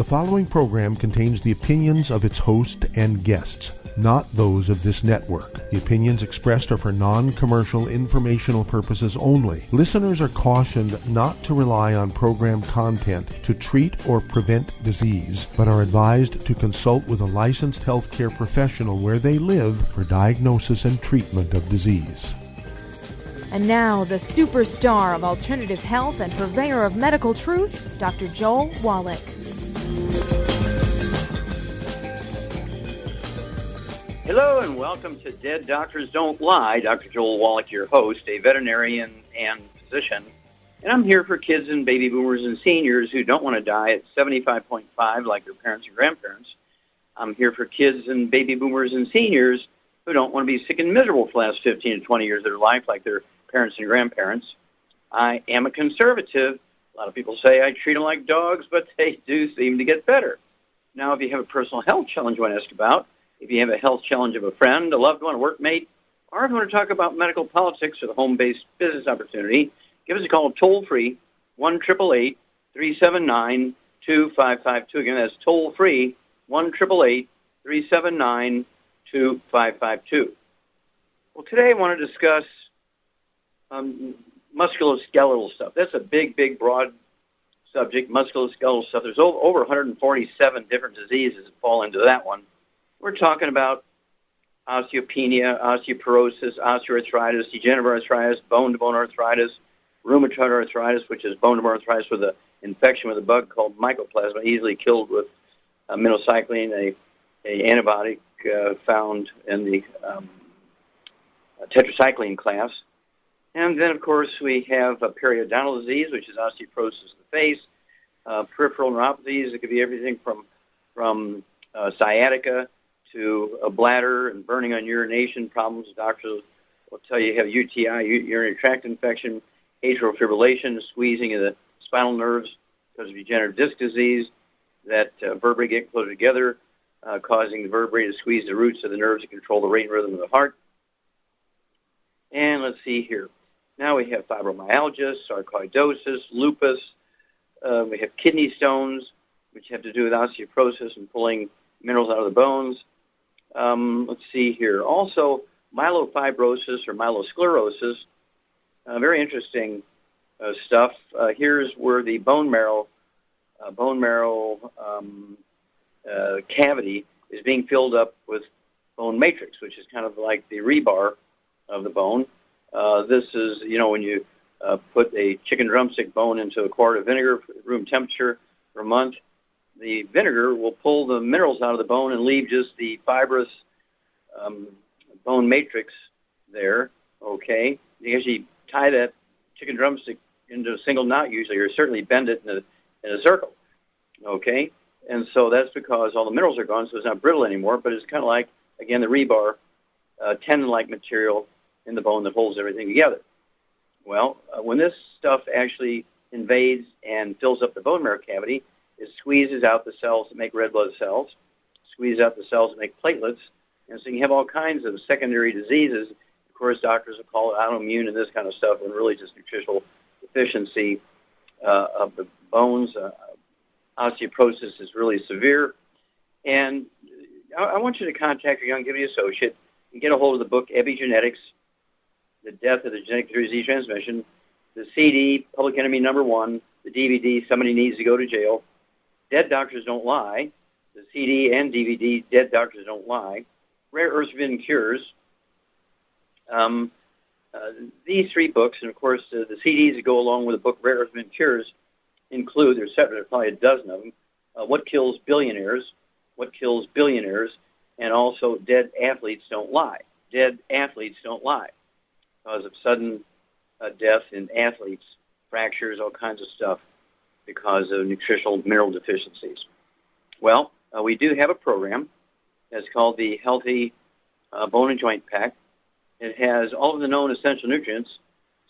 following program contains the opinions of its host and guests, not those of this network. The opinions expressed are for non-commercial informational purposes only. Listeners are cautioned not to rely on program content to treat or prevent disease, but are advised to consult with a licensed healthcare professional where they live for diagnosis and treatment of disease. And now, the superstar of alternative health and purveyor of medical truth, Dr. Joel Wallach. Hello and welcome to Dead Doctors Don't Lie. Dr. Joel Wallach, your host, a veterinarian and physician. And I'm here for kids and baby boomers and seniors who don't want to die at 75.5 like their parents and grandparents. I'm here for kids and baby boomers and seniors who don't want to be sick and miserable for the last 15 to 20 years of their life like their parents and grandparents. I am a conservative. A lot of people say I treat them like dogs, but they do seem to get better. Now, if you have a personal health challenge you want to ask about, if you have a health challenge of a friend, a loved one, a workmate, or if you want to talk about medical politics or the home-based business opportunity, give us a call toll-free, 1-888-379-2552. Again, that's toll-free, 1-888-379-2552. Well, today I want to discuss musculoskeletal stuff. That's a big, broad subject, musculoskeletal stuff. There's over 147 different diseases that fall into that one. We're talking about osteopenia, osteoporosis, osteoarthritis, degenerative arthritis, bone-to-bone arthritis, rheumatoid arthritis, which is bone-to-bone arthritis with an infection with a bug called mycoplasma, easily killed with minocycline, a antibiotic found in the tetracycline class. And then, of course, we have periodontal disease, which is osteoporosis of the face, peripheral neuropathies. It could be everything from sciatica to a bladder and burning on urination problems. Doctors will tell you have UTI, urinary tract infection, atrial fibrillation, squeezing of the spinal nerves because of degenerative disc disease, that vertebrae get closer together, causing the vertebrae to squeeze the roots of the nerves to control the rate and rhythm of the heart. And let's see here. Now we have fibromyalgia, sarcoidosis, lupus. We have kidney stones, which have to do with osteoporosis and pulling minerals out of the bones. Let's see here. Also, myelofibrosis or myelosclerosis. Very interesting stuff. Here's where the bone marrow cavity is being filled up with bone matrix, which is kind of like the rebar of the bone. This is, when you put a chicken drumstick bone into a quart of vinegar, room temperature, for a month, the vinegar will pull the minerals out of the bone and leave just the fibrous bone matrix there, okay? You actually tie that chicken drumstick into a single knot usually, or certainly bend it in a circle, okay? And so that's because all the minerals are gone, so it's not brittle anymore, but it's kind of like, again, the rebar, tendon-like material in the bone that holds everything together. Well, when this stuff actually invades and fills up the bone marrow cavity, it squeezes out the cells that make red blood cells, squeezes out the cells that make platelets, and so you have all kinds of secondary diseases. Of course, doctors will call it autoimmune and this kind of stuff, when really just nutritional deficiency of the bones. Osteoporosis is really severe. And I want you to contact your Youngevity associate and get a hold of the book, Epigenetics, The Death of the Genetic Disease Transmission, the CD, Public Enemy #1, the DVD, Somebody Needs to Go to Jail, Dead Doctors Don't Lie, the CD and DVD, Dead Doctors Don't Lie, Rare Earth Forbidden Cures. These three books, and of course the CDs that go along with the book Rare Earth Forbidden Cures, include, there's probably a dozen of them, What Kills Billionaires, and also Dead Athletes Don't Lie. Dead Athletes Don't Lie. Because of sudden death in athletes, fractures, all kinds of stuff because of nutritional mineral deficiencies. Well, we do have a program that's called the Healthy Bone and Joint Pack. It has all of the known essential nutrients,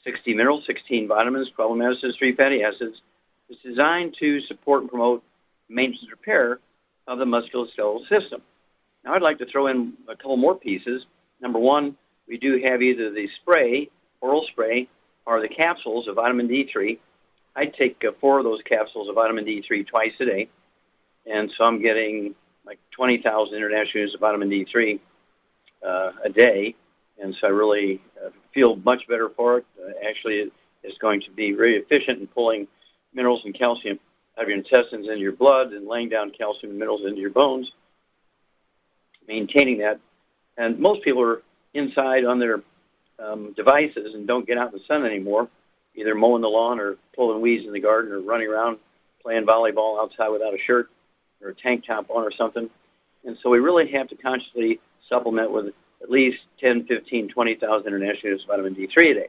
60 minerals, 16 vitamins, 12 amino acids, 3 fatty acids. It's designed to support and promote maintenance and repair of the musculoskeletal system. Now, I'd like to throw in a couple more pieces. Number one, we do have either the spray, oral spray, or the capsules of vitamin D3. I take 4 of those capsules of vitamin D3 twice a day. And so I'm getting like 20,000 international units of vitamin D3 a day. And so I really feel much better for it. Actually, it's going to be very efficient in pulling minerals and calcium out of your intestines into your blood and laying down calcium and minerals into your bones, maintaining that. And most people are inside on their devices and don't get out in the sun anymore, either mowing the lawn or pulling weeds in the garden or running around playing volleyball outside without a shirt or a tank top on or something. And so we really have to consciously supplement with at least 10, 15, 20,000 international units of vitamin D3 a day.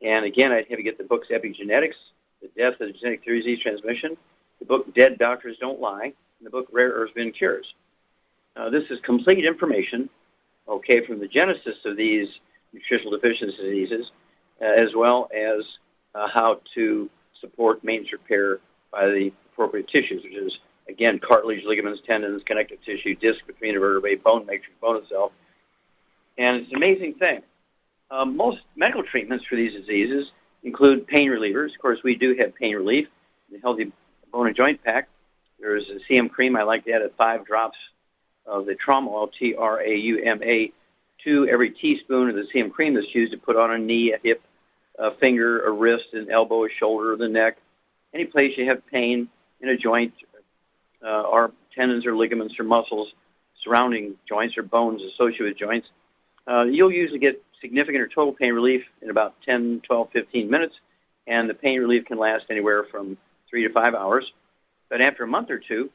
And again, I'd have you get the books Epigenetics, The Death of the Genetic Theory of Disease Transmission, the book Dead Doctors Don't Lie, and the book Rare Earths Bin Cures. This is complete information, okay, from the genesis of these nutritional deficiency diseases, as well as how to support maintenance repair by the appropriate tissues, which is, again, cartilage, ligaments, tendons, connective tissue, disc between the vertebrae, bone matrix, bone itself. And it's an amazing thing. Most medical treatments for these diseases include pain relievers. Of course, we do have pain relief in the Healthy Bone and Joint Pack. There's a CM cream. I like to add 5 drops of the trauma oil, TRAUMA, to every teaspoon of the CM cream that's used to put on a knee, a hip, a finger, a wrist, an elbow, a shoulder, the neck, any place you have pain in a joint, or tendons or ligaments or muscles surrounding joints or bones associated with joints. You'll usually get significant or total pain relief in about 10, 12, 15 minutes, and the pain relief can last anywhere from 3 to 5 hours. But after a month or two,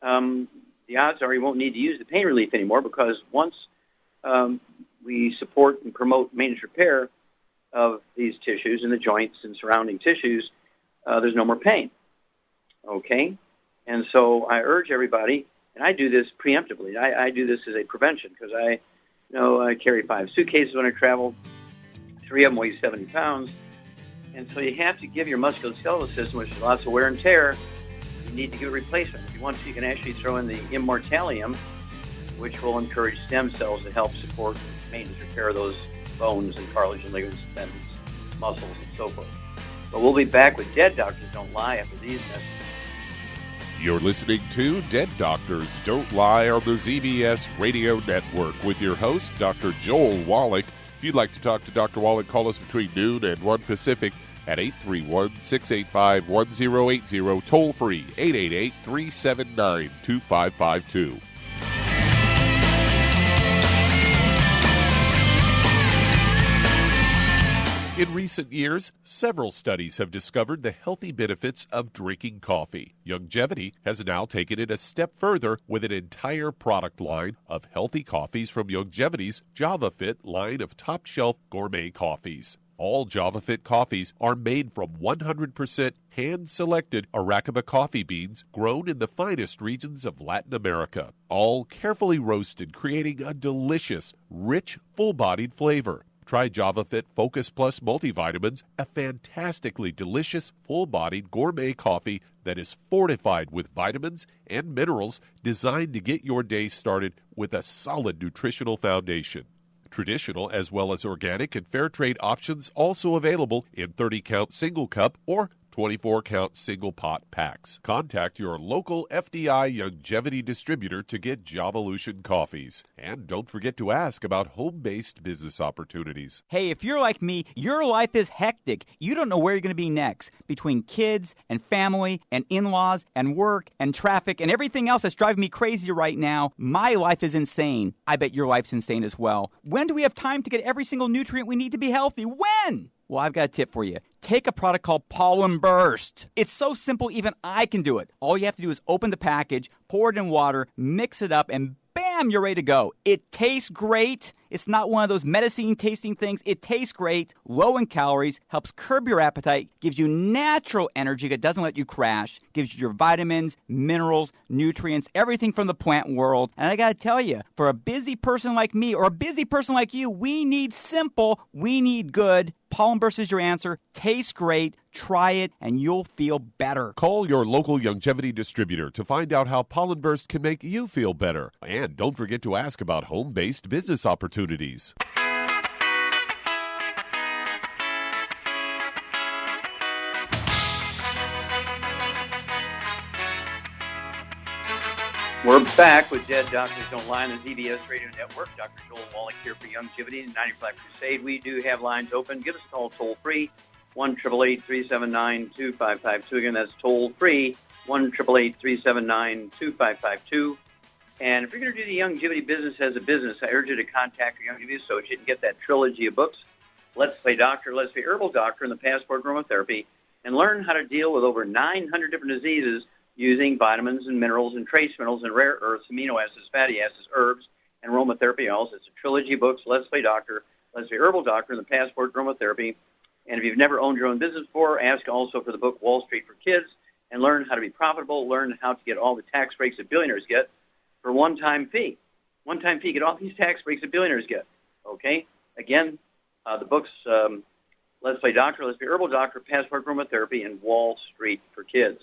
the odds are you won't need to use the pain relief anymore, because once we support and promote maintenance repair of these tissues and the joints and surrounding tissues, there's no more pain. Okay? And so I urge everybody, and I do this preemptively. I do this as a prevention, because I carry 5 suitcases when I travel. 3 of them weigh 70 pounds. And so you have to give your musculoskeletal system, which is lots of wear and tear, you need to give a replacement. If you want to, you can actually throw in the immortalium, which will encourage stem cells to help support maintenance repair of those bones and cartilage and ligaments, tendons, muscles, and so forth. But we'll be back with Dead Doctors Don't Lie after these messages. You're listening to Dead Doctors Don't Lie on the ZBS Radio Network with your host, Dr. Joel Wallach. If you'd like to talk to Dr. Wallach, call us between noon and 1 Pacific at 831-685-1080, toll free 888-379-2552. In recent years, several studies have discovered the healthy benefits of drinking coffee. Longevity has now taken it a step further with an entire product line of healthy coffees from Longevity's JavaFit line of top-shelf gourmet coffees. All JavaFit coffees are made from 100% hand-selected Arabica coffee beans grown in the finest regions of Latin America, all carefully roasted, creating a delicious, rich, full-bodied flavor. Try JavaFit Focus Plus Multivitamins, a fantastically delicious, full-bodied gourmet coffee that is fortified with vitamins and minerals designed to get your day started with a solid nutritional foundation. Traditional as well as organic and fair trade options also available in 30-count single cup or 24-count single pot packs. Contact your local FDI Longevity distributor to get Javalution coffees. And don't forget to ask about home-based business opportunities. Hey, if you're like me, your life is hectic. You don't know where you're going to be next. Between kids and family and in-laws and work and traffic and everything else that's driving me crazy right now, my life is insane. I bet your life's insane as well. When do we have time to get every single nutrient we need to be healthy? When? Well, I've got a tip for you. Take a product called Pollen Burst. It's so simple, even I can do it. All you have to do is open the package, pour it in water, mix it up, and bam, you're ready to go. It tastes great. It's not one of those medicine-tasting things. It tastes great, low in calories, helps curb your appetite, gives you natural energy that doesn't let you crash, gives you your vitamins, minerals, nutrients, everything from the plant world. And I got to tell you, for a busy person like me or a busy person like you, we need simple, we need good. Pollen Burst is your answer. Tastes great. Try it, and you'll feel better. Call your local Longevity distributor to find out how Pollen Burst can make you feel better. And don't forget to ask about home-based business opportunities. We're back with Dead Doctors Don't Lie on the ZBS Radio Network. Dr. Joel Wallach here for Longevity and 95 Crusade. We do have lines open. Give us a call toll-free, 1-888-379-2552. Again, that's toll-free, 1-888-379-2552. And if you're going to do the longevity business as a business, I urge you to contact your longevity associate and get that trilogy of books, Let's Play Doctor, Let's Play Herbal Doctor, and the Passport Aromatherapy, and learn how to deal with over 900 different diseases using vitamins and minerals and trace minerals and rare earths, amino acids, fatty acids, herbs, and aromatherapy oils. It's a trilogy of books, Let's Play Doctor, Let's Play Herbal Doctor, and the Passport Aromatherapy. And if you've never owned your own business before, ask also for the book Wall Street for Kids and learn how to be profitable, learn how to get all the tax breaks that billionaires get for one-time fee. One-time fee, get all these tax breaks that billionaires get. Okay? Again, the books Let's Play Doctor, Let's Play Herbal Doctor, Passport Aromatherapy, and Wall Street for Kids.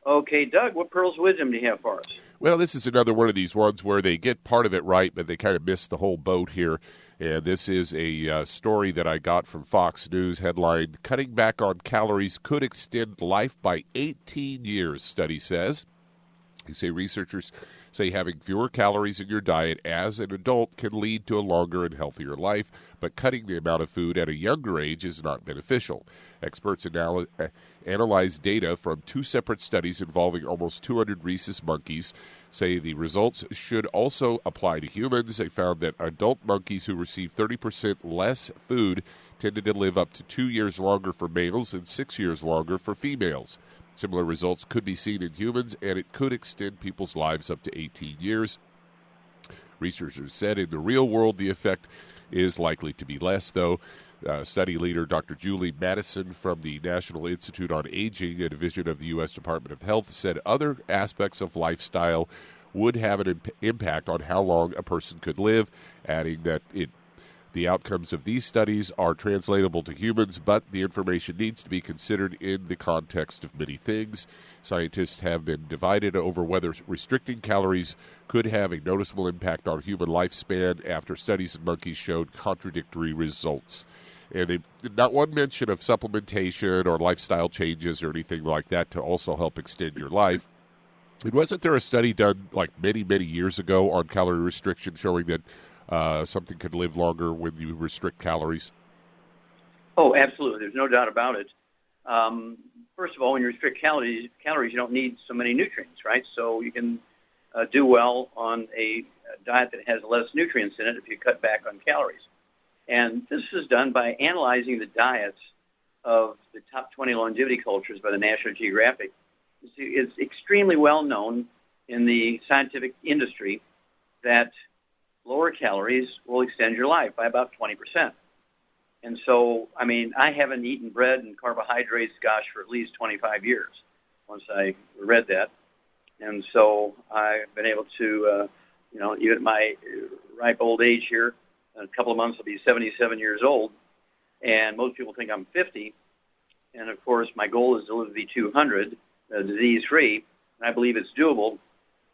Okay, Doug, what pearls of wisdom do you have for us? Well, this is another one of these ones where they get part of it right, but they kind of miss the whole boat here. And this is a story that I got from Fox News, headline, Cutting Back on Calories Could Extend Life by 18 Years, study says. They say researchers say having fewer calories in your diet as an adult can lead to a longer and healthier life, but cutting the amount of food at a younger age is not beneficial. Experts analyzed data from two separate studies involving almost 200 rhesus monkeys, say the results should also apply to humans. They found that adult monkeys who received 30% less food tended to live up to 2 years longer for males and 6 years longer for females. Similar results could be seen in humans, and it could extend people's lives up to 18 years. Researchers said in the real world the effect is likely to be less, though. Study leader Dr. Julie Madison from the National Institute on Aging, a division of the U.S. Department of Health, said other aspects of lifestyle would have an impact on how long a person could live, adding that the outcomes of these studies are translatable to humans, but the information needs to be considered in the context of many things. Scientists have been divided over whether restricting calories could have a noticeable impact on human lifespan after studies in monkeys showed contradictory results. And not one mention of supplementation or lifestyle changes or anything like that to also help extend your life. And wasn't there a study done like many, many years ago on calorie restriction showing that something could live longer when you restrict calories? Oh, absolutely. There's no doubt about it. First of all, when you restrict calories, you don't need so many nutrients, right? So you can do well on a diet that has less nutrients in it if you cut back on calories. And this is done by analyzing the diets of the top 20 longevity cultures by the National Geographic. It's extremely well known in the scientific industry that lower calories will extend your life by about 20%. And so, I mean, I haven't eaten bread and carbohydrates, gosh, for at least 25 years once I read that. And so I've been able to, even at my ripe old age here, in a couple of months I'll be 77 years old, and most people think I'm 50. And, of course, my goal is to live to be 200, disease-free, and I believe it's doable.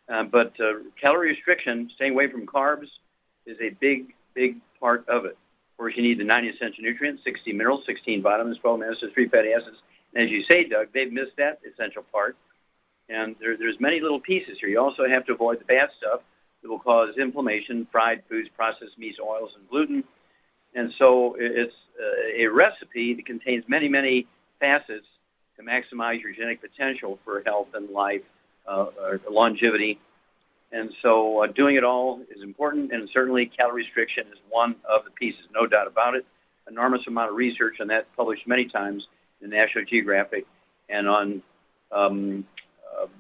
But calorie restriction, staying away from carbs, is a big, big part of it. Of course, you need the 90 essential nutrients, 16 minerals, 16 vitamins, 12 amino acids, 3 fatty acids. And as you say, Doug, they've missed that essential part. And there's many little pieces here. You also have to avoid the bad stuff that will cause inflammation, fried foods, processed meats, oils, and gluten. And so it's a recipe that contains many, many facets to maximize your genetic potential for health and life, longevity. And so doing it all is important, and certainly calorie restriction is one of the pieces, no doubt about it. Enormous amount of research on that published many times in National Geographic and on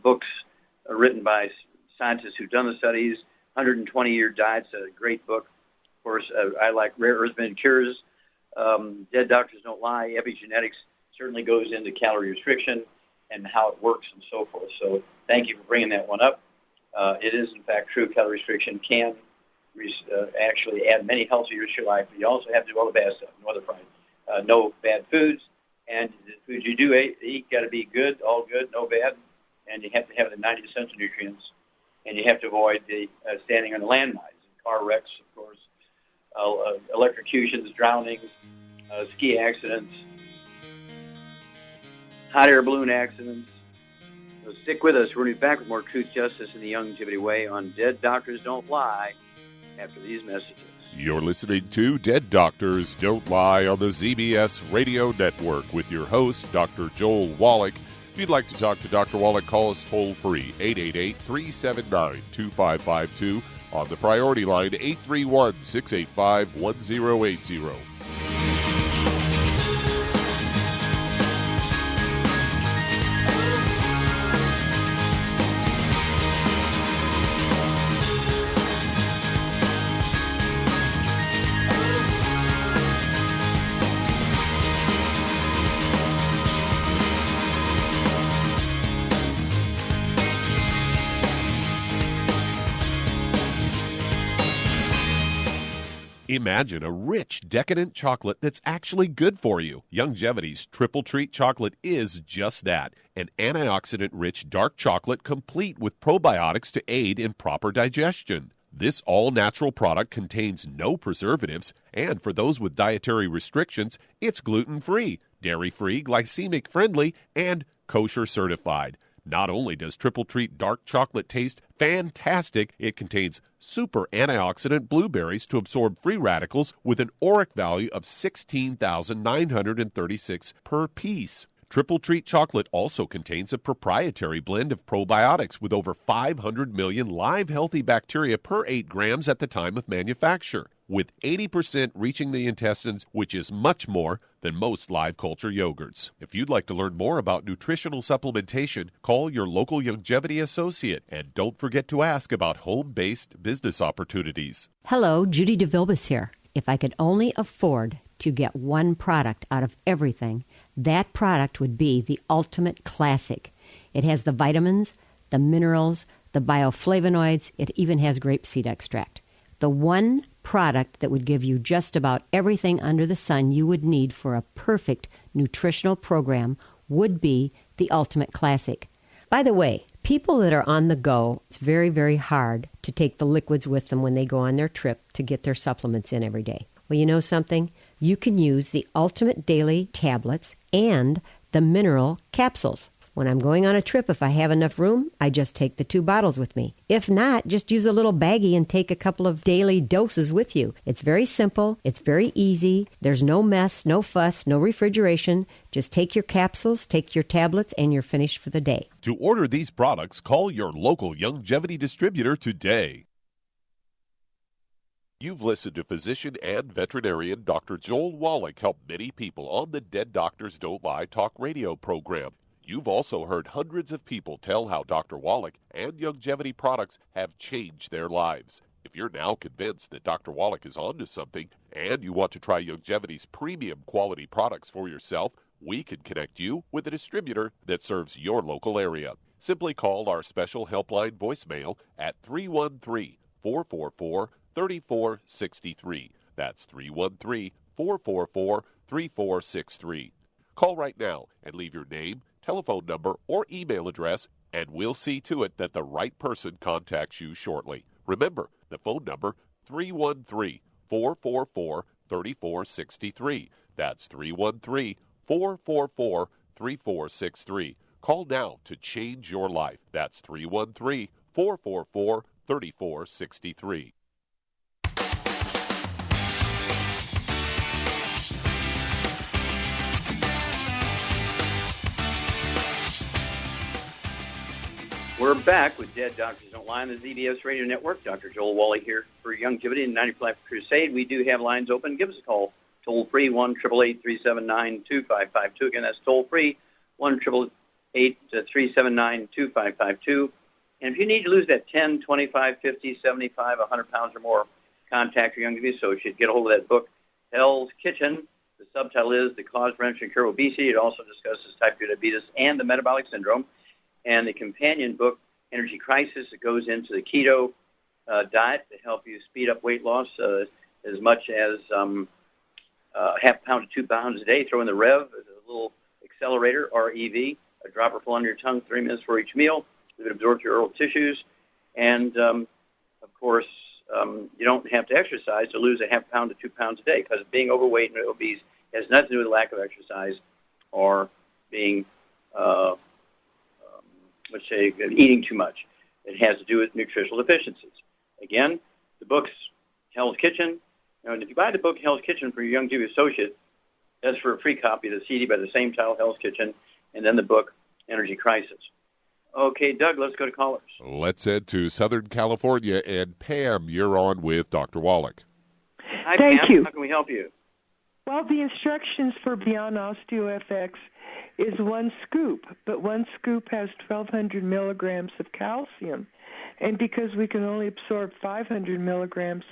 books written by scientists who've done the studies. 120-Year Diet's a great book. Of course, I like Rare Earths and Cures. Dead Doctors Don't Lie. Epigenetics certainly goes into calorie restriction and how it works and so forth. So thank you for bringing that one up. It is, in fact, true. Calorie restriction can actually add many healthy years to your life, but you also have to do all the bad stuff, no bad foods, and the foods you do eat got to be good, all good, no bad, and you have to have the 90 essential nutrients, and you have to avoid the standing on the landmines, car wrecks, of course, electrocutions, drownings, ski accidents, hot air balloon accidents, So stick with us. We're going to be back with more Truth, Justice, and the Longevity Way on Dead Doctors Don't Lie after these messages. You're listening to Dead Doctors Don't Lie on the ZBS Radio Network with your host, Dr. Joel Wallach. If you'd like to talk to Dr. Wallach, call us toll-free, 888-379-2552. On the priority line, 831-685-1080. Imagine a rich, decadent chocolate that's actually good for you. Longevity's Triple Treat chocolate is just that, an antioxidant-rich dark chocolate complete with probiotics to aid in proper digestion. This all-natural product contains no preservatives, and for those with dietary restrictions, it's gluten-free, dairy-free, glycemic-friendly, and kosher certified. Not only does Triple Treat dark chocolate taste fantastic, it contains super antioxidant blueberries to absorb free radicals with an ORAC value of 16,936 per piece. Triple Treat chocolate also contains a proprietary blend of probiotics with over 500 million live healthy bacteria per 8 grams at the time of manufacture, with 80% reaching the intestines, which is much more than most live culture yogurts. If you'd like to learn more about nutritional supplementation, call your local longevity associate, and don't forget to ask about home-based business opportunities. Hello, Judy DeVilbus here. If I could only afford to get one product out of everything, that product would be the Ultimate Classic. It has the vitamins, the minerals, the bioflavonoids. It even has grapeseed extract. The one product that would give you just about everything under the sun you would need for a perfect nutritional program would be the Ultimate Classic. By the way, people that are on the go, it's very, very hard to take the liquids with them when they go on their trip to get their supplements in every day. Well, you know something? You can use the Ultimate Daily tablets and the mineral capsules. When I'm going on a trip, if I have enough room, I just take the 2 bottles with me. If not, just use a little baggie and take a couple of daily doses with you. It's very simple. It's very easy. There's no mess, no fuss, no refrigeration. Just take your capsules, take your tablets, and you're finished for the day. To order these products, call your local longevity distributor today. You've listened to physician and veterinarian Dr. Joel Wallach help many people on the Dead Doctors Don't Lie talk radio program. You've also heard hundreds of people tell how Dr. Wallach and longevity products have changed their lives. If you're now convinced that Dr. Wallach is onto something and you want to try longevity's premium quality products for yourself, we can connect you with a distributor that serves your local area. Simply call our special helpline voicemail at 313-444-3463. That's 313-444-3463. Call right now and leave your name, telephone number, or email address, and we'll see to it that the right person contacts you shortly. Remember, the phone number, 313-444-3463. That's 313-444-3463. Call now to change your life. That's 313-444-3463. We're back with Dead Doctors Don't Lie on the ZBS Radio Network. Dr. Joel Wallach here for Longevity and 90 Life Crusade. We do have lines open. Give us a call. Toll-free, 1-888-379-2552. Again, that's toll-free, 1-888-379-2552. And if you need to lose that 10, 25, 50, 75, 100 pounds or more, contact your Longevity associate. Get a hold of that book, Hell's Kitchen. The subtitle is The Cause, Prevention, and Cure of Obesity. It also discusses type 2 diabetes and the metabolic syndrome. And the companion book, Energy Crisis, that goes into the keto diet to help you speed up weight loss as much as half pound to 2 pounds a day. Throw in the Rev, a little accelerator, REV, a dropper full under your tongue, 3 minutes for each meal. Leave it absorb through oral tissues. And, of course, you don't have to exercise to lose a half pound to 2 pounds a day, because being overweight and obese has nothing to do with lack of exercise or being let's say, eating too much. It has to do with nutritional deficiencies. Again, the book's Hell's Kitchen. And if you buy the book Hell's Kitchen for your Youngevity associate, that's for a free copy of the CD by the same title, Hell's Kitchen, and then the book Energy Crisis. Okay, Doug, let's go to callers. Let's head to Southern California, and Pam, you're on with Dr. Wallach. Hi, Thank Pam. you. How can we help you? Well, the instructions for Beyond Osteo FX is 1 scoop, but 1 scoop has 1,200 milligrams of calcium. And because we can only absorb 500 milligrams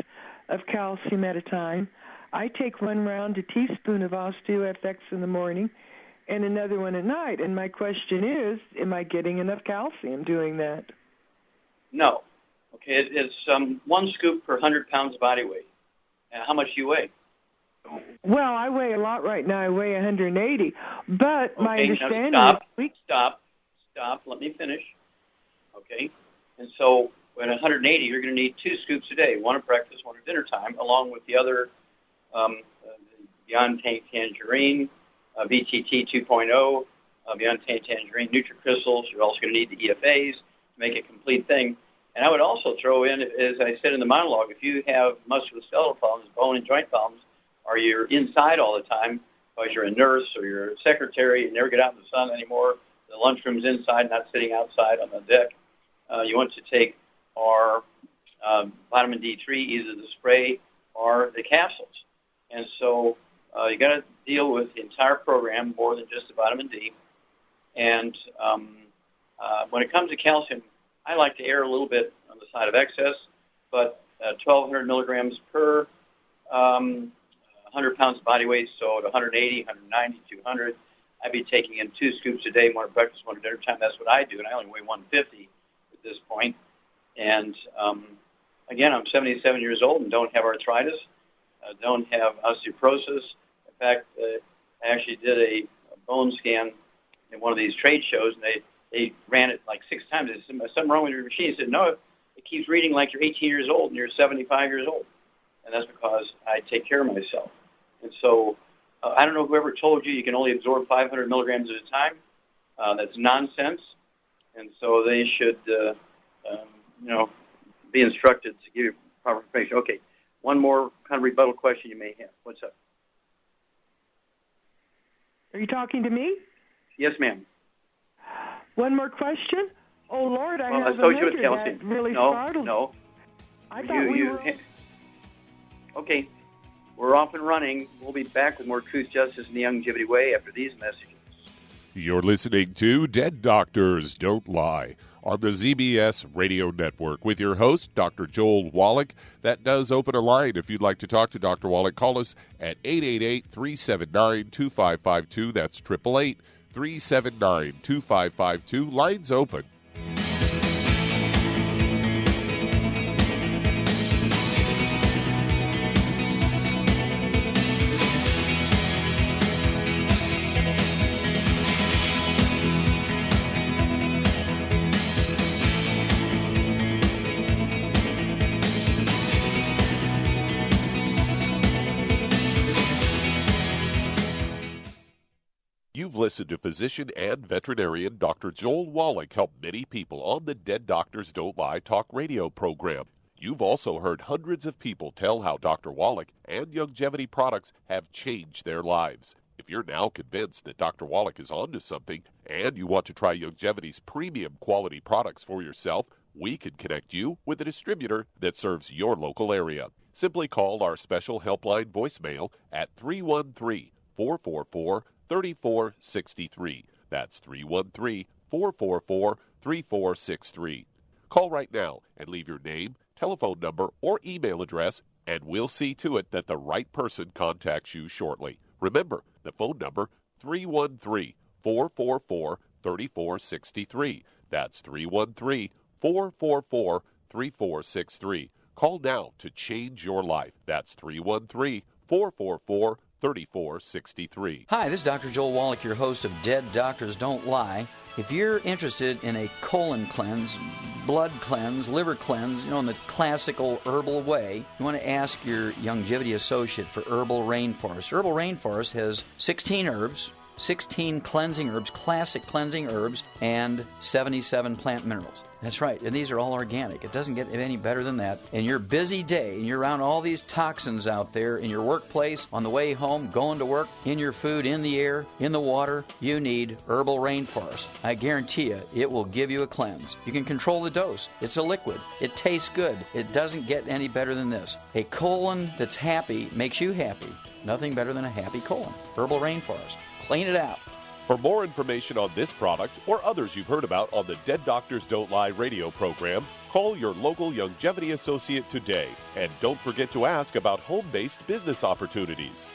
of calcium at a time, I take 1 round, a teaspoon of Osteo FX in the morning and another one at night. And my question is, am I getting enough calcium doing that? No. Okay, it's 1 scoop per 100 pounds body weight. How much do you weigh? Well, I weigh a lot right now. I weigh 180. But okay, my understanding now is... Stop. Let me finish. Okay? And so at 180, you're going to need 2 scoops a day, 1 at breakfast, 1 at dinner time, along with the other Beyond Tangerine, VTT 2.0, Beyond Tangerine, NutriCrystals. You're also going to need the EFAs to make a complete thing. And I would also throw in, as I said in the monologue, if you have musculoskeletal problems, bone and joint problems, or you're inside all the time because you're a nurse or you're a secretary, you never get out in the sun anymore, the lunchroom's inside, not sitting outside on the deck, you want to take our vitamin D3, either the spray or the capsules. And so you got to deal with the entire program more than just the vitamin D. And when it comes to calcium, I like to err a little bit on the side of excess, but 1,200 milligrams per 100 pounds of body weight, so at 180, 190, 200, I'd be taking in 2 scoops a day, 1 at breakfast, 1 at dinner time. That's what I do, and I only weigh 150 at this point. And again, I'm 77 years old and don't have arthritis, don't have osteoporosis. In fact, I actually did a bone scan in one of these trade shows, and they ran it like 6 times. They said, something wrong with your machine. I said, no, it keeps reading like you're 18 years old and you're 75 years old. And that's because I take care of myself. And so I don't know whoever told you can only absorb 500 milligrams at a time. That's nonsense. And so they should, be instructed to give you proper information. Okay, one more kind of rebuttal question you may have. What's up? Are you talking to me? Yes, ma'am. One more question? Oh, Lord, I have associated a with that calcium. really startled. No. I thought we were... Okay, we're off and running. We'll be back with more Truth, Justice, and the Youngevity Way after these messages. You're listening to Dead Doctors Don't Lie on the ZBS Radio Network with your host, Dr. Joel Wallach. That does open a line. If you'd like to talk to Dr. Wallach, call us at 888-379-2552. That's 888-379-2552. Lines open. You've listened to physician and veterinarian Dr. Joel Wallach help many people on the Dead Doctors Don't Lie talk radio program. You've also heard hundreds of people tell how Dr. Wallach and Youngevity products have changed their lives. If you're now convinced that Dr. Wallach is onto something and you want to try Youngevity's premium quality products for yourself, we can connect you with a distributor that serves your local area. Simply call our special helpline voicemail at 313-444-3463. That's 313-444-3463. Call right now and leave your name, telephone number, or email address, and we'll see to it that the right person contacts you shortly. Remember, the phone number, 313-444-3463. That's 313-444-3463. Call now to change your life. That's 313-444-3463. Hi, this is Dr. Joel Wallach, your host of Dead Doctors Don't Lie. If you're interested in a colon cleanse, blood cleanse, liver cleanse, in the classical herbal way, you want to ask your Youngevity associate for Herbal Rainforest. Herbal Rainforest has 16 herbs, 16 cleansing herbs, classic cleansing herbs, and 77 plant minerals. That's right, and these are all organic. It doesn't get any better than that. In your busy day, and you're around all these toxins out there, in your workplace, on the way home, going to work, in your food, in the air, in the water, you need Herbal Rainforest. I guarantee you, it will give you a cleanse. You can control the dose. It's a liquid. It tastes good. It doesn't get any better than this. A colon that's happy makes you happy. Nothing better than a happy colon. Herbal Rainforest. Clean it out. For more information on this product or others you've heard about on the Dead Doctors Don't Lie radio program, call your local Longevity associate today. And don't forget to ask about home-based business opportunities.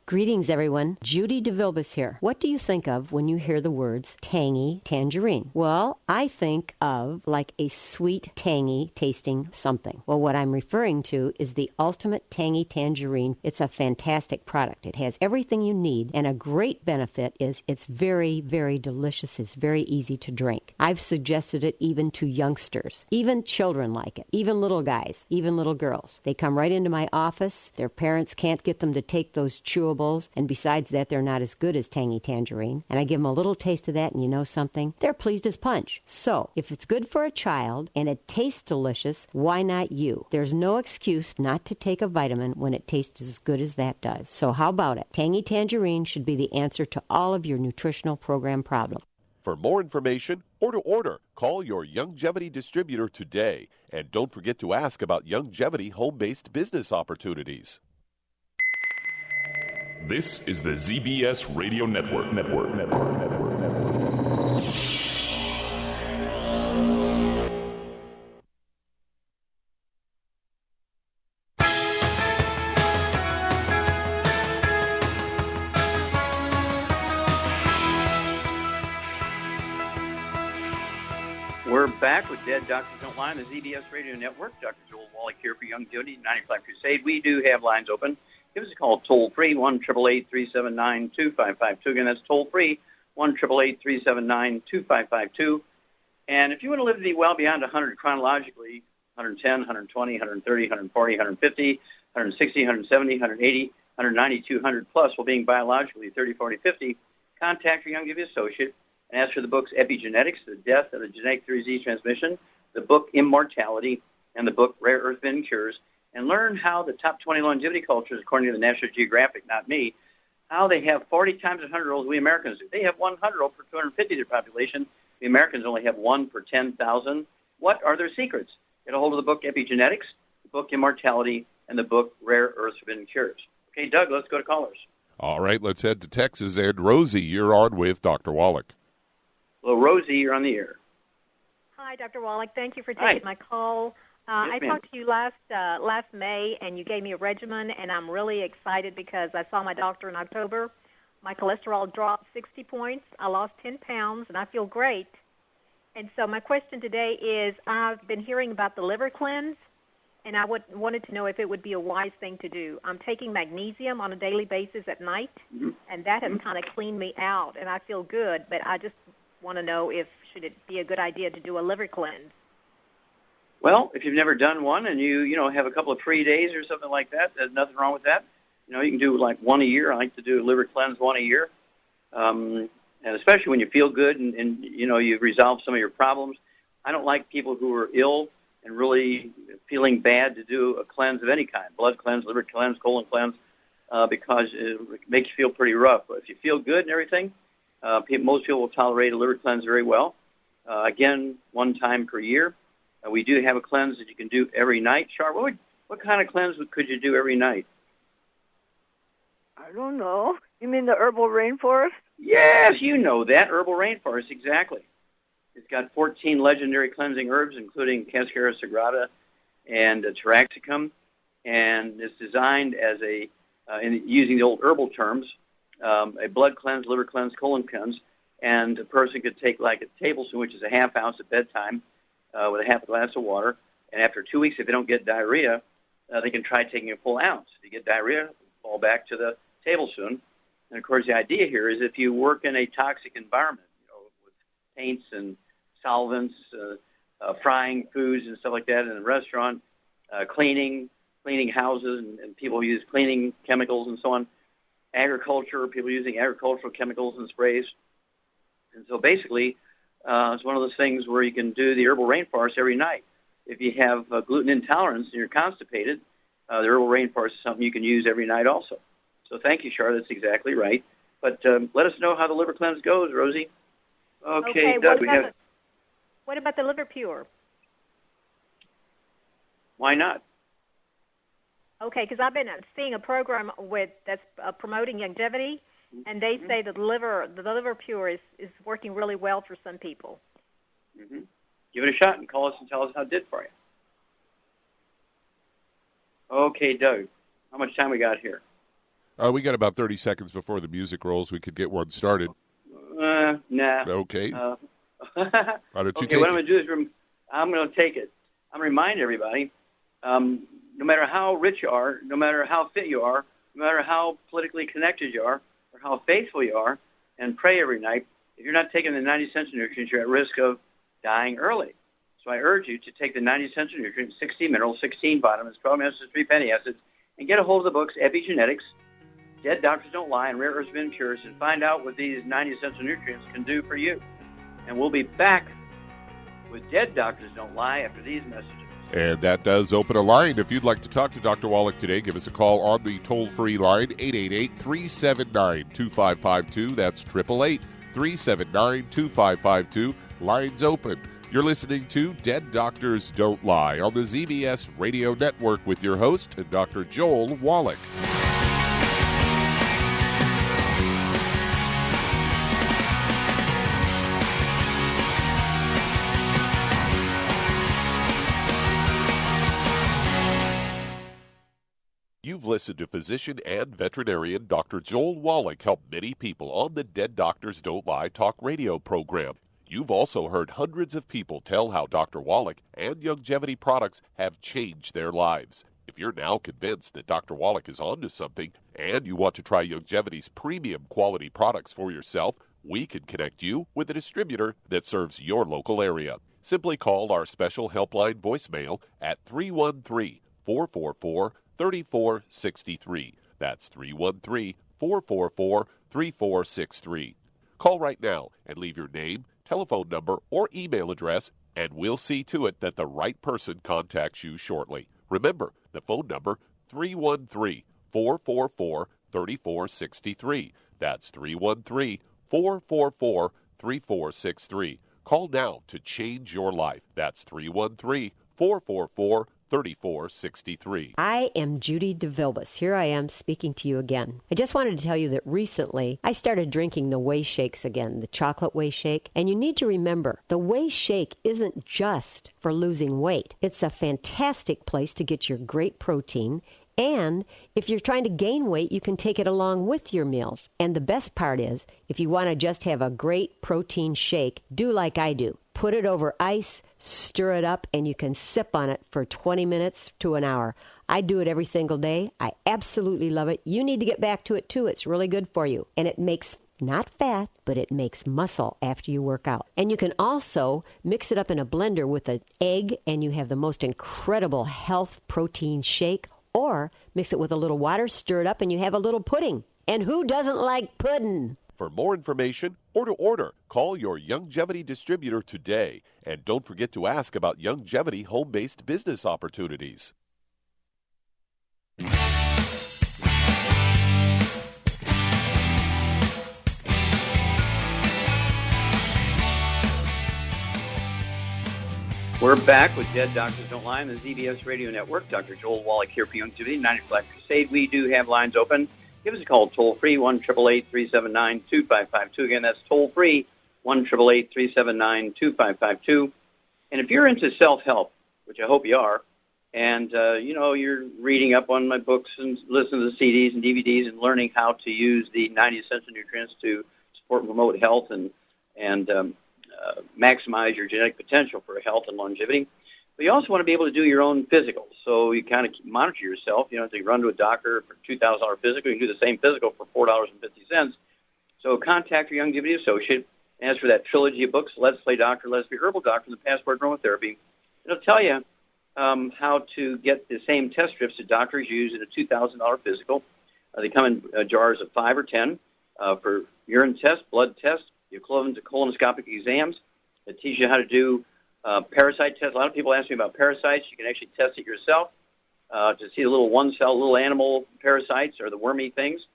Greetings, everyone. Judy DeVilbus here. What do you think of when you hear the words tangy tangerine? Well, I think of like a sweet, tangy tasting something. Well, what I'm referring to is the Ultimate Tangy Tangerine. It's a fantastic product. It has everything you need, and a great benefit is it's very, very delicious. It's very easy to drink. I've suggested it even to youngsters. Even children like it. Even little guys. Even little girls. They come right into my office. Their parents can't get them to take those chewables, and besides that, they're not as good as Tangy Tangerine. And I give them a little taste of that, and you know something? They're pleased as punch. So, if it's good for a child and it tastes delicious, why not you? There's no excuse not to take a vitamin when it tastes as good as that does. So how about it? Tangy Tangerine should be the answer to all of your nutritional program problems. For more information or to order, call your Longevity distributor today. And don't forget to ask about Longevity home-based business opportunities. This is the ZBS Radio Network. We're back with Dead Doctors Don't Lie on the ZBS Radio Network. Dr. Joel Wallach here for Longevity 95 Crusade. We do have lines open. Give us a call toll-free, 1-888-379-2552. Again, that's toll-free, 1-888-379-2552. And if you want to live to be well beyond 100 chronologically, 110, 120, 130, 140, 150, 160, 170, 180, 190, 200 plus, while being biologically 30, 40, 50, contact your Longevity associate and ask for the books Epigenetics, The Death of the Genetic Through Disease Transmission, the book Immortality, and the book Rare Earth Bin Cures, and learn how the top 20 longevity cultures, according to the National Geographic, not me, how they have 40 times 100-year-olds we Americans do. They have 100-year-old per 250 their population. The Americans only have 1 per 10,000. What are their secrets? Get a hold of the book Epigenetics, the book Immortality, and the book Rare Earth Bin Cures. Okay, Doug, let's go to callers. All right, let's head to Texas. And Rosie, you're on with Dr. Wallach. Hello, Rosie, you're on the air. Hi, Dr. Wallach. Thank you for taking my call. I talked to you last May, and you gave me a regimen, and I'm really excited because I saw my doctor in October. My cholesterol dropped 60 points. I lost 10 pounds, and I feel great. And so my question today is, I've been hearing about the liver cleanse, and I wanted to know if it would be a wise thing to do. I'm taking magnesium on a daily basis at night, and that has kind of cleaned me out, and I feel good, but I just want to know if should it be a good idea to do a liver cleanse. Well, if you've never done one and you have a couple of free days or something like that, there's nothing wrong with that. You can do like one a year. I like to do a liver cleanse one a year. And especially when you feel good and you've resolved some of your problems. I don't like people who are ill and really feeling bad to do a cleanse of any kind, blood cleanse, liver cleanse, colon cleanse, because it makes you feel pretty rough. But if you feel good and everything, most people will tolerate a liver cleanse very well. Again, one time per year. We do have a cleanse that you can do every night. Char, what kind of cleanse could you do every night? I don't know. You mean the herbal rainforest? Yes, you know that. Herbal rainforest, exactly. It's got 14 legendary cleansing herbs, including Cascara sagrada and taraxacum, and it's designed as using the old herbal terms, a blood cleanse, liver cleanse, colon cleanse, and a person could take like a tablespoon, which is a half ounce at bedtime, with a half a glass of water, and after 2 weeks, if they don't get diarrhea, they can try taking a full ounce. If you get diarrhea, fall back to the tablespoon. And, of course, the idea here is if you work in a toxic environment, with paints and solvents, frying foods and stuff like that in a restaurant, cleaning houses, and people use cleaning chemicals and so on, agriculture, people using agricultural chemicals and sprays. And so basically, it's one of those things where you can do the herbal rainforest every night. If you have gluten intolerance and you're constipated, the herbal rainforest is something you can use every night also. So thank you, Char. That's exactly right. But let us know how the liver cleanse goes, Rosie. Okay, Doug, what about the liver pure? Why not? Okay, because I've been seeing a program that's promoting longevity, and they say that the liver pure is working really well for some people. Mm-hmm. Give it a shot and call us and tell us how it did for you. Okay, Doug, how much time we got here? We got about 30 seconds before the music rolls. We could get one started. Nah. Okay. Why don't you okay, take what I'm going to do is I'm going to take it. I'm going to remind everybody, no matter how rich you are, no matter how fit you are, no matter how politically connected you are, or how faithful you are, and pray every night, if you're not taking the 90 Essential Nutrients, you're at risk of dying early. So I urge you to take the 90 Essential Nutrients, 16 minerals, 16 vitamins, 12 amino acids, 3 fatty acids, and get a hold of the books, Epigenetics, Dead Doctors Don't Lie, and Rare Earths of Impurities, and find out what these 90 Essential Nutrients can do for you. And we'll be back with Dead Doctors Don't Lie after these messages. And that does open a line. If you'd like to talk to Dr. Wallach today, give us a call on the toll-free line, 888-379-2552. That's 888-379-2552. Lines open. You're listening to Dead Doctors Don't Lie on the ZBS Radio Network with your host, Dr. Joel Wallach. You've listened to physician and veterinarian Dr. Joel Wallach help many people on the Dead Doctors Don't Lie talk radio program. You've also heard hundreds of people tell how Dr. Wallach and longevity products have changed their lives. If you're now convinced that Dr. Wallach is onto something and you want to try longevity's premium quality products for yourself, we can connect you with a distributor that serves your local area. Simply call our special helpline voicemail at 313-444-3463. That's 313-444-3463. Call right now and leave your name, telephone number, or email address, and we'll see to it that the right person contacts you shortly. Remember, the phone number, 313-444-3463. That's 313-444-3463. Call now to change your life. That's 313-444-3463. 3463. I am Judy DeVilbus. Here I am speaking to you again. I just wanted to tell you that recently I started drinking the Whey Shakes again, the chocolate Whey Shake. And you need to remember, the Whey Shake isn't just for losing weight. It's a fantastic place to get your great protein. And if you're trying to gain weight, you can take it along with your meals. And the best part is, if you want to just have a great protein shake, do like I do. Put it over ice, stir it up, and you can sip on it for 20 minutes to an hour. I do it every single day. I absolutely love it. You need to get back to it, too. It's really good for you. And it makes not fat, but it makes muscle after you work out. And you can also mix it up in a blender with an egg, and you have the most incredible health protein shake. Or mix it with a little water, stir it up, and you have a little pudding. And who doesn't like pudding? For more information or to order, call your longevity distributor today. And don't forget to ask about longevity home-based business opportunities. We're back with Dead Doctors Don't Lie on the ZBS Radio Network. Dr. Joel Wallach here for Longevity, 90 Flat Crusade. We do have lines open. Give us a call toll-free, 1-888-379-2552. Again, that's toll-free, 1-888-379-2552. And if you're into self-help, which I hope you are, and, you're reading up on my books and listening to the CDs and DVDs and learning how to use the 90 Essential Nutrients to support and promote health and maximize your genetic potential for health and longevity. But you also want to be able to do your own physical. So you kind of monitor yourself. You know, if you run to a doctor for $2,000 physical, you can do the same physical for $4.50. So contact your longevity associate and ask for that trilogy of books, Let's Play Doctor, Let's Be Herbal Doctor, and the Passport Aromatherapy. It'll tell you how to get the same test strips that doctors use in a $2,000 physical. They come in jars of 5 or 10 for urine tests, blood tests, the equivalent to colonoscopic exams. It teaches you how to do parasite tests. A lot of people ask me about parasites. You can actually test it yourself to see the little one-cell, little animal parasites or the wormy things.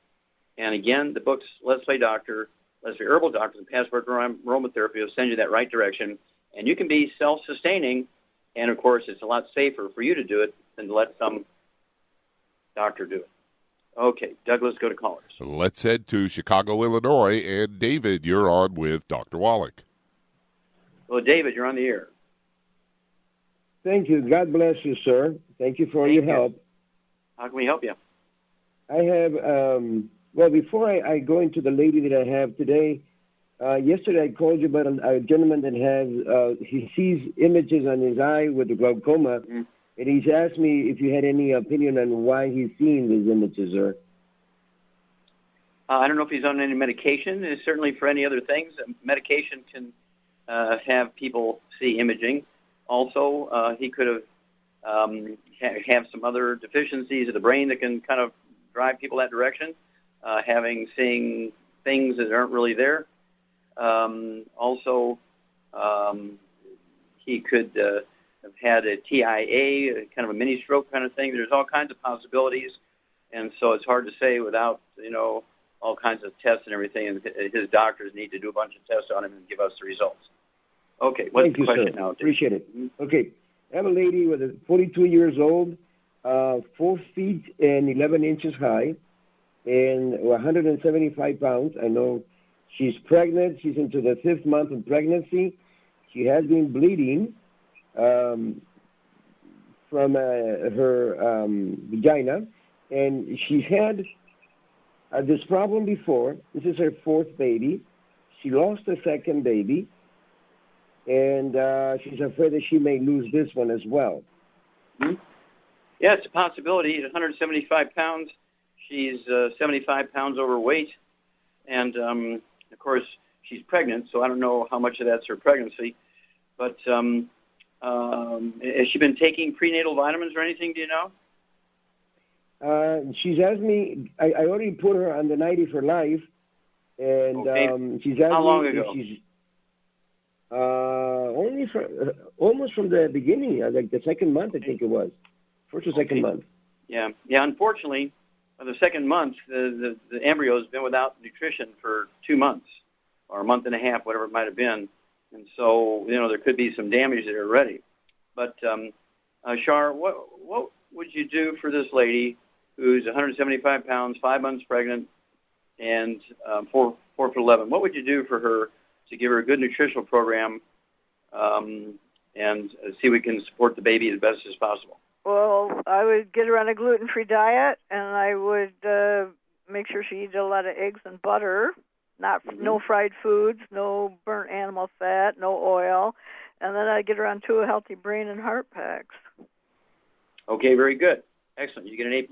And again, the books, Let's Play Doctor, Let's Play Herbal Doctor, and Passport Aromatherapy will send you that right direction. And you can be self-sustaining. And, of course, it's a lot safer for you to do it than to let some doctor do it. Okay, Douglas, go to callers. Let's head to Chicago, Illinois. And, David, you're on with Dr. Wallach. Well, David, you're on the air. Thank you. God bless you, sir. Thank you for your help. How can we help you? I have, well, before I go into the lady that I have today, yesterday I called you about a gentleman that has, he sees images on his eye with the glaucoma, and he's asked me if you had any opinion on why he's seeing these images, sir. I don't know if he's on any medication. And certainly for any other things, medication can have people see imaging. Also, he could have some other deficiencies of the brain that can kind of drive people that direction, seeing things that aren't really there. Also, he could have had a TIA, kind of a mini stroke kind of thing. There's all kinds of possibilities, and so it's hard to say without, all kinds of tests and everything, and his doctors need to do a bunch of tests on him and give us the results. Okay, what's the question now? Appreciate it. Okay, I have a lady with 42 years old, 4 feet and 11 inches high, and 175 pounds. I know she's pregnant. She's into the 5th month of pregnancy. She has been bleeding from her vagina, and she's had this problem before. This is her 4th baby. She lost her 2nd baby, and she's afraid that she may lose this one as well. Mm-hmm. Yeah, it's a possibility. At 175 pounds, she's 75 pounds overweight, and, of course, she's pregnant, so I don't know how much of that's her pregnancy. But has she been taking prenatal vitamins or anything, do you know? She's asked me, I already put her on the 90 for life, and she's asked How long me ago? if she's almost from the beginning, like the 2nd month, I think it was. 1st or 2nd month. Yeah. Unfortunately, the 2nd month, the embryo has been without nutrition for 2 months or a month and a half, whatever it might have been. And so, there could be some damage there already. But, Shar, what would you do for this lady who's 175 pounds, 5 months pregnant, and 4 foot 11? What would you do for her to give her a good nutritional program and see if we can support the baby as best as possible? Well, I would get her on a gluten-free diet, and I would make sure she eats a lot of eggs and butter, no fried foods, no burnt animal fat, no oil, and then I'd get her on 2 healthy brain and heart packs. Okay, very good. Excellent. You get an A+.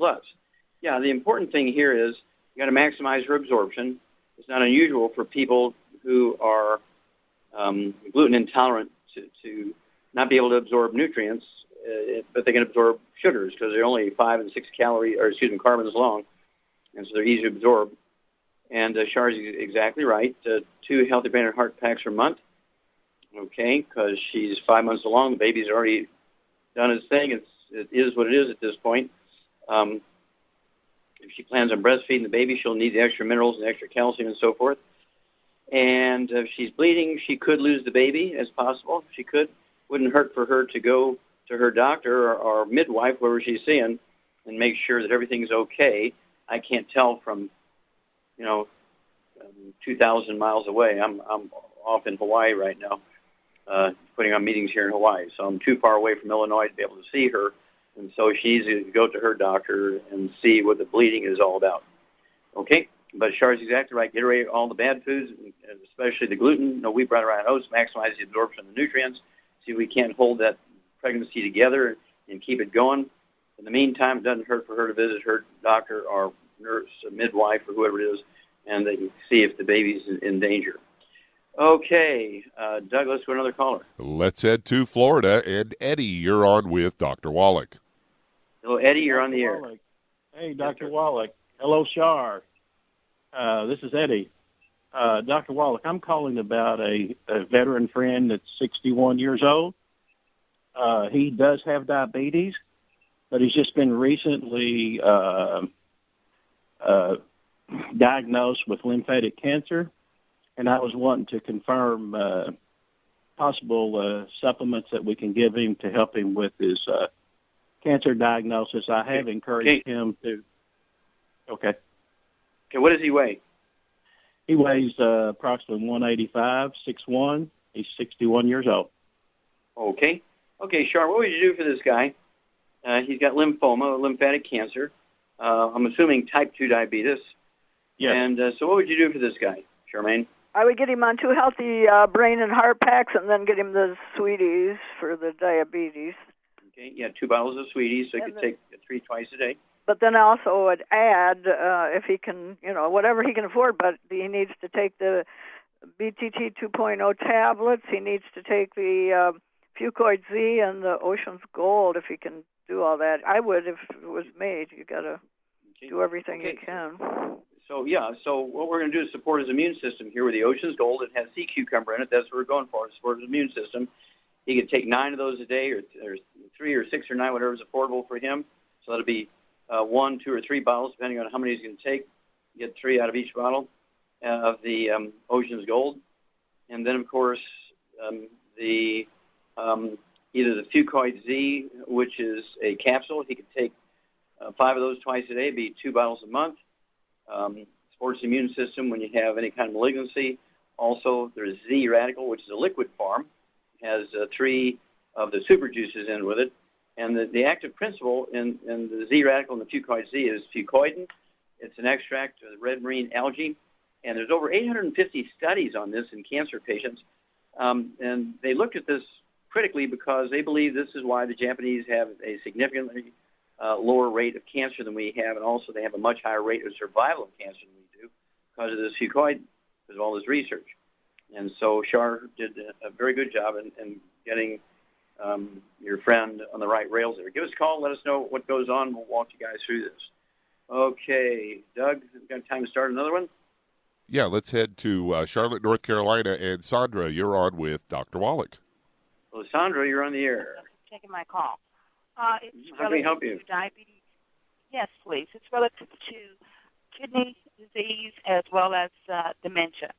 Yeah, the important thing here is you got to maximize her absorption. It's not unusual for people who are gluten intolerant to not be able to absorb nutrients, but they can absorb sugars because they're only 5 and 6 carbons long, and so they're easy to absorb. And Char's exactly right. 2 healthy brain and heart packs per month. Okay, because she's 5 months along, the baby's already done his thing. It is what it is at this point. If she plans on breastfeeding the baby, she'll need the extra minerals and extra calcium and so forth. And if she's bleeding, she could lose the baby as possible. She could. Wouldn't hurt for her to go to her doctor or midwife, whoever she's seeing, and make sure that everything's okay. I can't tell from, 2,000 miles away. I'm off in Hawaii right now, putting on meetings here in Hawaii. So I'm too far away from Illinois to be able to see her. And so she needs to go to her doctor and see what the bleeding is all about. Okay? But Char's exactly right. Get rid of all the bad foods, especially the gluten. No wheat, bread, rye, and oats. Maximize the absorption of the nutrients. See if we can't hold that pregnancy together and keep it going. In the meantime, it doesn't hurt for her to visit her doctor or nurse, or midwife, or whoever it is, and they can see if the baby's in danger. Okay, Doug, let's go to another caller. Let's head to Florida. And Eddie, you're on with Dr. Wallach. Hello, Eddie, you're on the air. Wallach. Hey, Dr. Wallach. Hello, Shar. This is Eddie. Dr. Wallach, I'm calling about a veteran friend that's 61 years old. He does have diabetes, but he's just been recently diagnosed with lymphatic cancer, and I was wanting to confirm possible supplements that we can give him to help him with his cancer diagnosis. I have encouraged him to... Okay, what does he weigh? He weighs approximately 185, 6'1". He's 61 years old. Okay, Shar, what would you do for this guy? He's got lymphoma, lymphatic cancer. I'm assuming type 2 diabetes. Yeah. And so what would you do for this guy, Charmaine? I would get him on 2 healthy brain and heart packs and then get him the sweeties for the diabetes. Okay, 2 bottles of sweeties, so he could take 3 twice a day. But then I also would add, if he can, whatever he can afford, but he needs to take the BTT 2.0 tablets. He needs to take the Fucoid Z and the Ocean's Gold if he can do all that. I would if it was me. You got to do everything you can. So what we're going to do is support his immune system here with the Ocean's Gold. It has sea cucumber in it. That's what we're going for, to support his immune system. He could take 9 of those a day, or 3 or 6 or 9, whatever is affordable for him. So that'll be 1, 2, or 3 bottles, depending on how many he's going to take. Get 3 out of each bottle of the Ocean's Gold. And then, of course, either the Fucoid Z, which is a capsule. He could take 5 of those twice a day, be 2 bottles a month. Supports the immune system when you have any kind of malignancy. Also, there's Z Radical, which is a liquid form. It has 3 of the super juices in with it. And the active principle in the Z Radical and the Fucoid Z is fucoidin. It's an extract of the red marine algae. And there's over 850 studies on this in cancer patients. And they looked at this critically because they believe this is why the Japanese have a significantly lower rate of cancer than we have, and also they have a much higher rate of survival of cancer than we do because of this fucoidin, because of all this research. And so Shar did a very good job in getting your friend on the right rails there. Give us a call. Let us know what goes on. We'll walk you guys through this. Okay, Doug, we've got time to start another one? Yeah, let's head to Charlotte, North Carolina. And Sandra, you're on with Dr. Wallach. Well, Sandra, you're on the air. Taking my call. It's How can we help you? To diabetes. Yes, please. It's relative to kidney disease as well as dementia.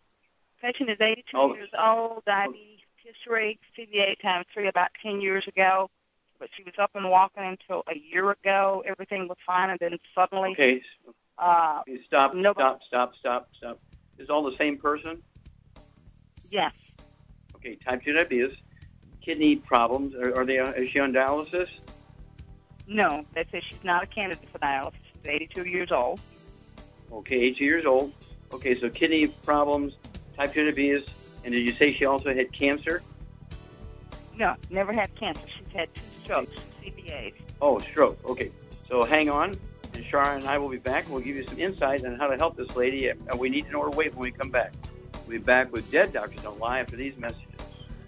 Patient is 82 years old, diabetes history, CVA times 3 about 10 years ago, but she was up and walking until a year ago. Everything was fine, and then suddenly... Okay. Stop. Is all the same person? Yes. Okay, type 2 diabetes, kidney problems. Is she on dialysis? No, they say she's not a candidate for dialysis. She's 82 years old. Okay, 82 years old. Okay, so kidney problems, type 2 diabetes, and did you say she also had cancer? No, never had cancer. She's had 2 strokes, CVAs. Oh, stroke. Okay, so hang on, and Shara and I will be back, and we'll give you some insight on how to help this lady. We need to know her weight when we come back. We'll be back with Dead Doctors Don't Lie after these messages.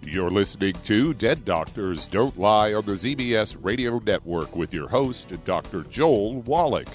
You're listening to Dead Doctors Don't Lie on the ZBS Radio Network with your host, Dr. Joel Wallach.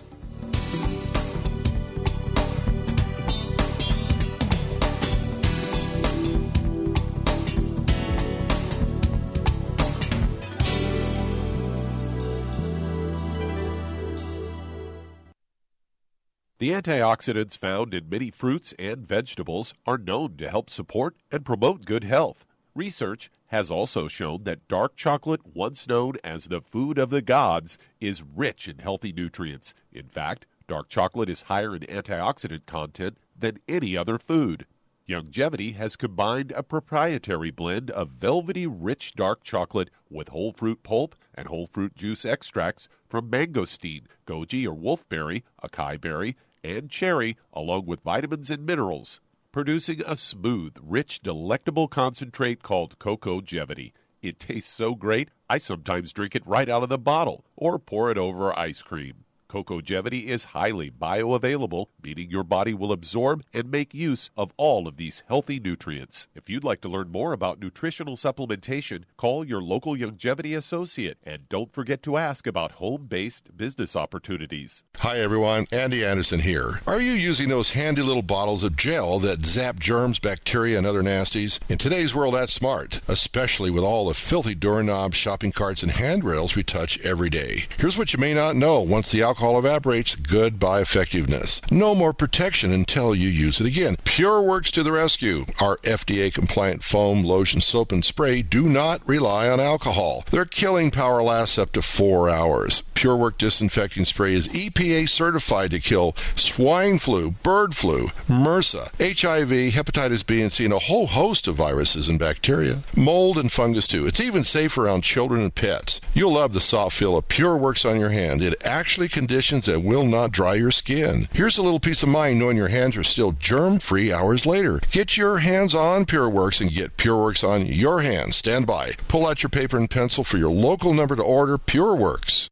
The antioxidants found in many fruits and vegetables are known to help support and promote good health. Research has also shown that dark chocolate, once known as the food of the gods, is rich in healthy nutrients. In fact, dark chocolate is higher in antioxidant content than any other food. Longevity has combined a proprietary blend of velvety rich dark chocolate with whole fruit pulp and whole fruit juice extracts from mangosteen, goji or wolfberry, acai berry, and cherry, along with vitamins and minerals, producing a smooth, rich, delectable concentrate called Cocogevity. It tastes so great, I sometimes drink it right out of the bottle or pour it over ice cream. Cocogevity is highly bioavailable, meaning your body will absorb and make use of all of these healthy nutrients. If you'd like to learn more about nutritional supplementation, call your local Youngevity associate, and don't forget to ask about home-based business opportunities. Hi everyone, Andy Anderson here. Are you using those handy little bottles of gel that zap germs, bacteria, and other nasties? In today's world, that's smart, especially with all the filthy doorknobs, shopping carts, and handrails we touch every day. Here's what you may not know. Once the alcohol evaporates, goodbye effectiveness. No more protection until you use it again. PureWorks to the rescue. Our FDA-compliant foam, lotion, soap, and spray do not rely on alcohol. Their killing power lasts up to 4 hours. PureWorks disinfecting spray is EPA certified to kill swine flu, bird flu, MRSA, HIV, hepatitis B and C, and a whole host of viruses and bacteria. Mold and fungus too. It's even safe around children and pets. You'll love the soft feel of PureWorks on your hand. It actually conditions and will not dry your skin. Here's a little peace of mind knowing your hands are still germ-free hours later. Get your hands on PureWorks and get PureWorks on your hands. Stand by. Pull out your paper and pencil for your local number to order PureWorks.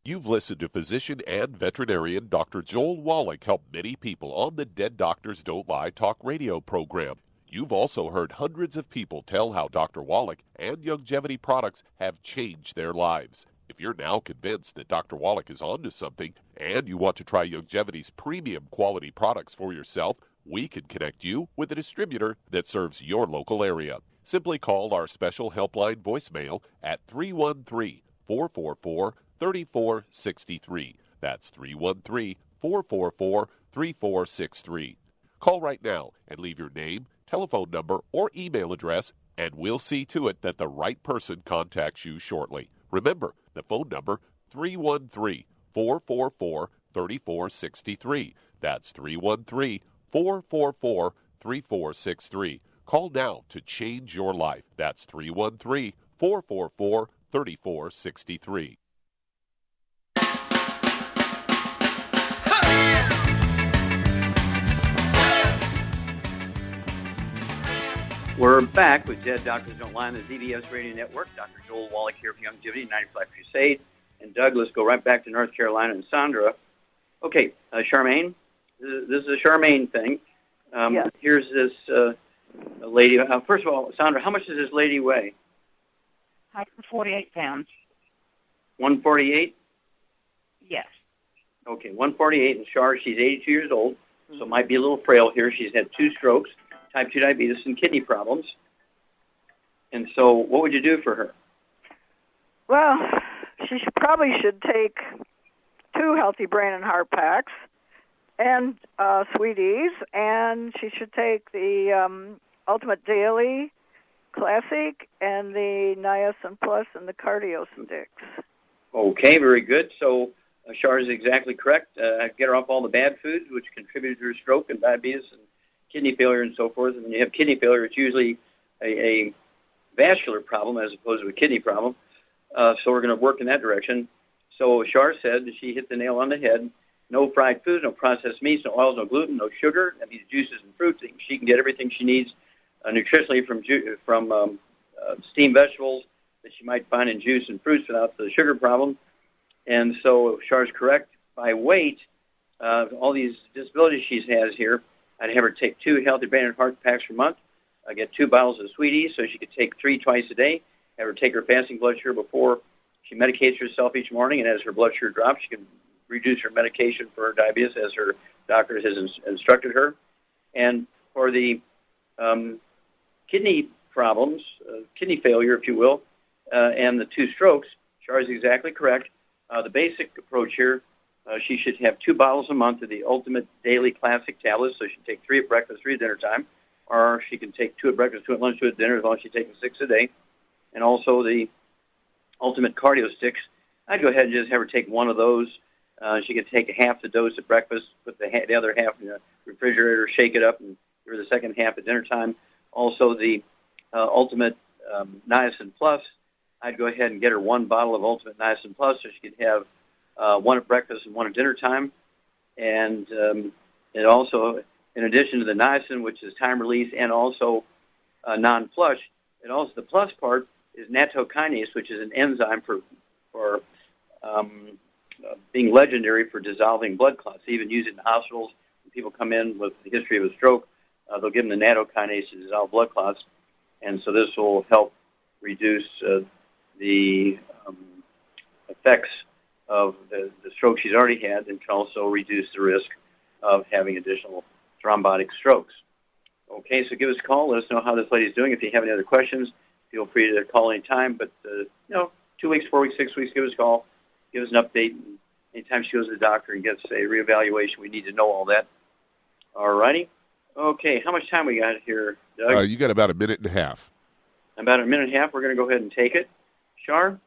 You've listened to physician and veterinarian Dr. Joel Wallach help many people on the Dead Doctors Don't Lie talk radio program. You've also heard hundreds of people tell how Dr. Wallach and Youngevity products have changed their lives. If you're now convinced that Dr. Wallach is onto something and you want to try Youngevity's premium quality products for yourself, we can connect you with a distributor that serves your local area. Simply call our special helpline voicemail at 313-444-3463. That's 313-444-3463. Call right now and leave your name, telephone number, or email address, and we'll see to it that the right person contacts you shortly. Remember, the phone number, 313-444-3463. That's 313-444-3463. Call now to change your life. That's 313-444-3463. We're back with Dead Doctors Don't Lie on the ZBS Radio Network. Dr. Joel Wallach here for Youngevity, 95 Crusade. And Doug, let's go right back to North Carolina and Sandra. Okay, Charmaine, this is a Charmaine thing. Yes. Here's this lady. First of all, Sandra, how much does this lady weigh? 148 pounds. 148? Yes. Okay, 148, and she's 82 years old, so might be a little frail here. She's had 2 strokes, type 2 diabetes, and kidney problems. And so what would you do for her? Well, she probably should take 2 healthy brain and heart packs and Sweeties, and she should take the Ultimate Daily Classic and the Niacin Plus and the Cardio Sticks. Okay, very good. So Char is exactly correct. Get her off all the bad foods, which contributed to her stroke and diabetes and kidney failure and so forth. And when you have kidney failure, it's usually a vascular problem as opposed to a kidney problem. So we're going to work in that direction. So Char said she hit the nail on the head. No fried foods, no processed meats, no oils, no gluten, no sugar. That means juices and fruits. She can get everything she needs nutritionally from steamed vegetables that she might find in juice and fruits without the sugar problem. And so Char's correct. By weight, all these disabilities she has here, I'd have her take 2 healthy brain and heart packs per month. I get 2 bottles of Sweeties, so she could take 3 twice a day. Have her take her fasting blood sugar before she medicates herself each morning, and as her blood sugar drops, she can reduce her medication for her diabetes as her doctor has instructed her. And for the kidney problems, kidney failure, if you will, and the 2 strokes, Char is exactly correct. The basic approach here, she should have 2 bottles a month of the Ultimate Daily Classic tablets, so she can take 3 at breakfast, 3 at dinner time, or she can take 2 at breakfast, 2 at lunch, 2 at dinner, as long as she's taking 6 a day. And also the Ultimate Cardio Sticks. I'd go ahead and just have her take 1 of those. She could take half the dose at breakfast, put the other half in the refrigerator, shake it up, and give her the second half at dinner time. Also the Ultimate Niacin Plus. I'd go ahead and get her 1 bottle of Ultimate Niacin Plus so she could have 1 at breakfast and 1 at dinner time. And it also, in addition to the niacin, which is time release, and also non-flush, it also, the plus part is nattokinase, which is an enzyme for being legendary for dissolving blood clots, even used in hospitals. When people come in with a history of a stroke, they'll give them the nattokinase to dissolve blood clots, and so this will help reduce the effects of the stroke she's already had, and can also reduce the risk of having additional thrombotic strokes. Okay, so give us a call. Let us know how this lady's doing. If you have any other questions, feel free to call anytime. But, 2 weeks, 4 weeks, 6 weeks, give us a call. Give us an update. Anytime she goes to the doctor and gets a reevaluation, we need to know all that. All righty. Okay, how much time we got here, Doug? You got about a minute and a half. About a minute and a half. We're going to go ahead and take it. Shar?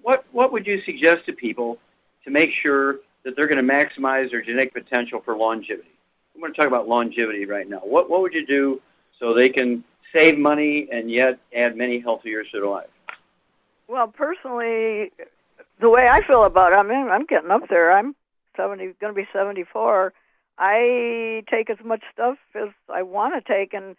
What would you suggest to people to make sure that they're going to maximize their genetic potential for longevity? I'm going to talk about longevity right now. What would you do so they can save money and yet add many healthy years to their life? Well, personally, the way I feel about it, I'm getting up there. I'm going to be 74. I take as much stuff as I want to take, and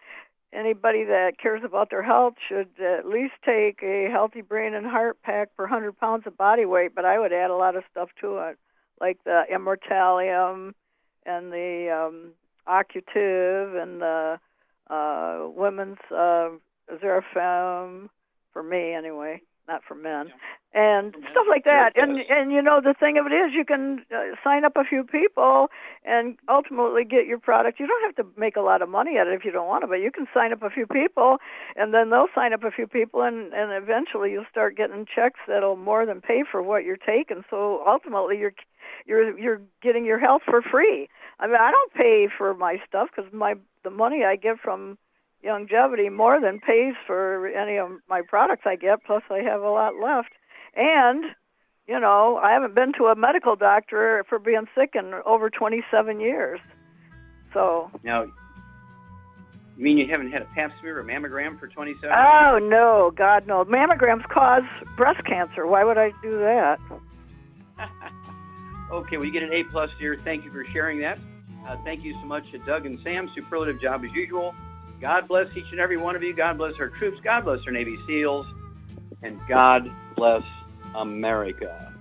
anybody that cares about their health should at least take a healthy brain and heart pack per 100 pounds of body weight, but I would add a lot of stuff to it, like the Immortalium and the Occutive and the women's Zerafem, for me anyway, not for men, and stuff like that. And the thing of it is, you can sign up a few people and ultimately get your product. You don't have to make a lot of money at it if you don't want to, but you can sign up a few people, and then they'll sign up a few people, and eventually you'll start getting checks that'll more than pay for what you're taking. So ultimately, you're getting your health for free. I mean, I don't pay for my stuff because the money I get from Longevity more than pays for any of my products I get, plus I have a lot left. And, I haven't been to a medical doctor for being sick in over 27 years. So. Now, you mean you haven't had a pap smear or mammogram for 27 years? Oh, no, God, no. Mammograms cause breast cancer. Why would I do that? Okay, well, you get an A+ here. Thank you for sharing that. Thank you so much to Doug and Sam. Superlative job as usual. God bless each and every one of you. God bless our troops. God bless our Navy SEALs. And God bless America.